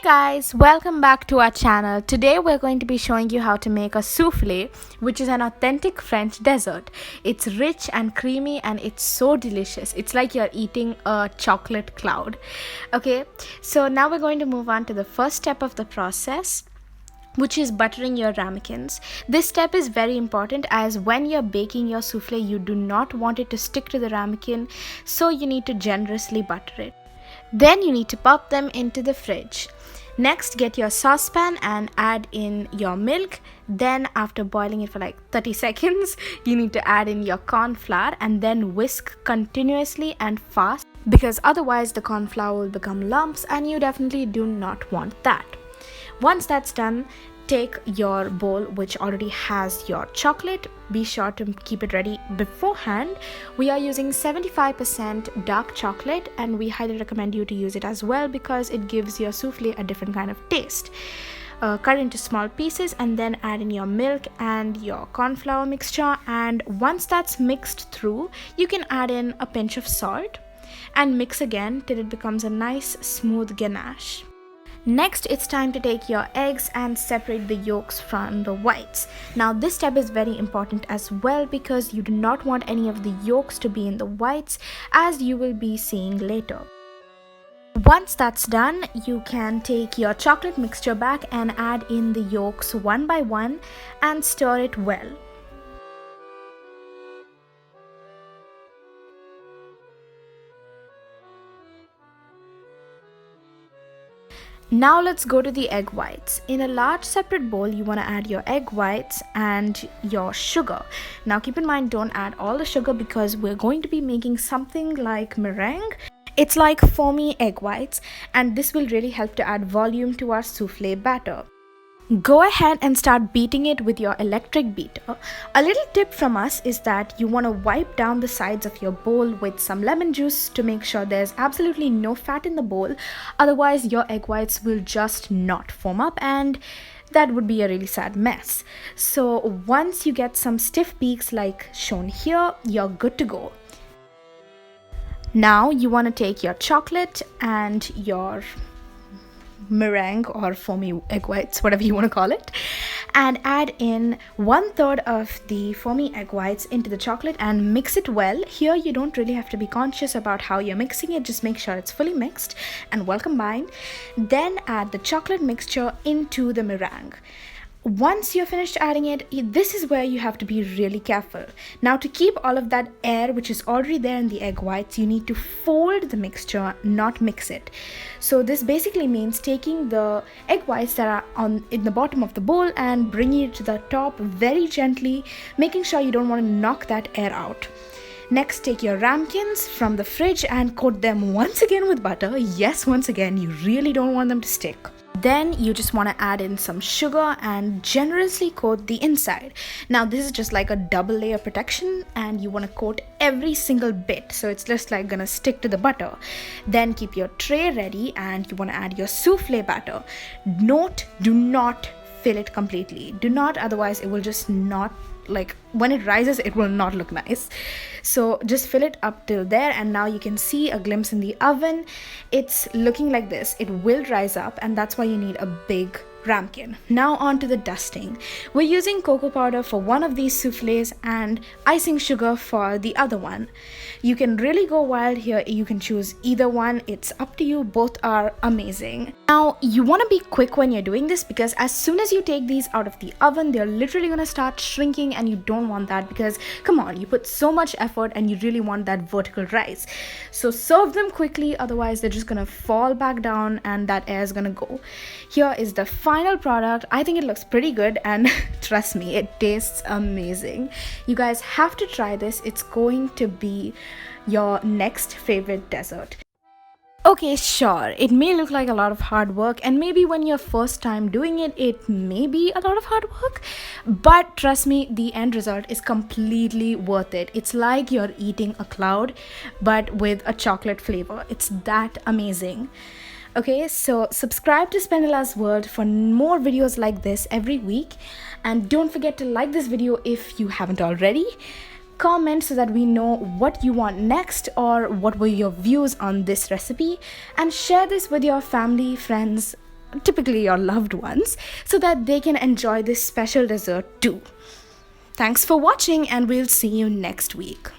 Guys, welcome back to our channel. Today we're going to be showing you how to make a souffle, which is an authentic French dessert. It's rich and creamy and it's so delicious. It's like you're eating a chocolate cloud. Okay, so now we're going to move on to the first step of the process, which is buttering your ramekins. This step is very important as when you're baking your souffle, you do not want it to stick to the ramekin, so you need to generously butter it. Then you need to pop them into the fridge. Next, get your saucepan and add in your milk. Then after boiling it for like 30 seconds, you need to add in your corn flour and then whisk continuously and fast, because otherwise the corn flour will become lumps and you definitely do not want that. Once that's done, take your bowl which already has your chocolate. Be sure to keep it ready beforehand. We are using 75% dark chocolate and we highly recommend you to use it as well because it gives your souffle a different kind of taste. Cut into small pieces and then add in your milk and your corn flour mixture, and once that's mixed through, you can add in a pinch of salt and mix again till it becomes a nice smooth ganache. Next, it's time to take your eggs and separate the yolks from the whites. Now, this step is very important as well because you do not want any of the yolks to be in the whites, as you will be seeing later. Once that's done, you can take your chocolate mixture back and add in the yolks one by one and stir it well. Now let's go to the egg whites. In a large separate bowl, you want to add your egg whites and your sugar. Now keep in mind, don't add all the sugar because we're going to be making something like meringue. It's like foamy egg whites, and this will really help to add volume to our souffle batter. Go ahead and start beating it with your electric beater. A little tip from us is that you want to wipe down the sides of your bowl with some lemon juice to make sure there's absolutely no fat in the bowl. Otherwise, your egg whites will just not foam up and that would be a really sad mess. So once you get some stiff peaks like shown here, you're good to go. Now you want to take your chocolate and your meringue or foamy egg whites, whatever you want to call it, and add in 1/3 of the foamy egg whites into the chocolate and mix it well. Here you don't really have to be conscious about how you're mixing it, just make sure it's fully mixed and well combined. Then add the chocolate mixture into the meringue. Once you're finished adding it, this is where you have to be really careful. Now, to keep all of that air which is already there in the egg whites, you need to fold the mixture, not mix it. So this basically means taking the egg whites that are in the bottom of the bowl and bringing it to the top very gently, making sure you don't want to knock that air out. Next, take your ramekins from the fridge and coat them once again with butter. Yes, once again, you really don't want them to stick. Then you just want to add in some sugar and generously coat the inside. Now this is just like a double layer protection and you want to coat every single bit so it's just like gonna stick to the butter. Then keep your tray ready and you want to add your souffle batter. Note, do not fill it completely. Do not, otherwise it will just not, like when it rises it will not look nice. So just fill it up till there, and now you can see a glimpse in the oven. It's looking like this. It will rise up and that's why you need a big ramekin. Now on to the dusting. We're using cocoa powder for one of these souffles and icing sugar for the other one. You can really go wild here. You can choose either one. It's up to you. Both are amazing. Now you want to be quick when you're doing this because as soon as you take these out of the oven, they're literally going to start shrinking and you don't want that because come on, you put so much effort and you really want that vertical rise. So serve them quickly, otherwise they're just going to fall back down and that air is going to go. Here is the final product. I think it looks pretty good and trust me, it tastes amazing. You guys have to try this. It's going to be your next favorite dessert. Okay, sure, it may look like a lot of hard work and maybe when you're first time doing it, it may be a lot of hard work, but trust me, the end result is completely worth it. It's like you're eating a cloud but with a chocolate flavor. It's that amazing. Okay, so subscribe to Spendila's World for more videos like this every week, and don't forget to like this video if you haven't already. Comment so that we know what you want next or what were your views on this recipe, and share this with your family, friends, typically your loved ones, so that they can enjoy this special dessert too. Thanks for watching, and we'll see you next week.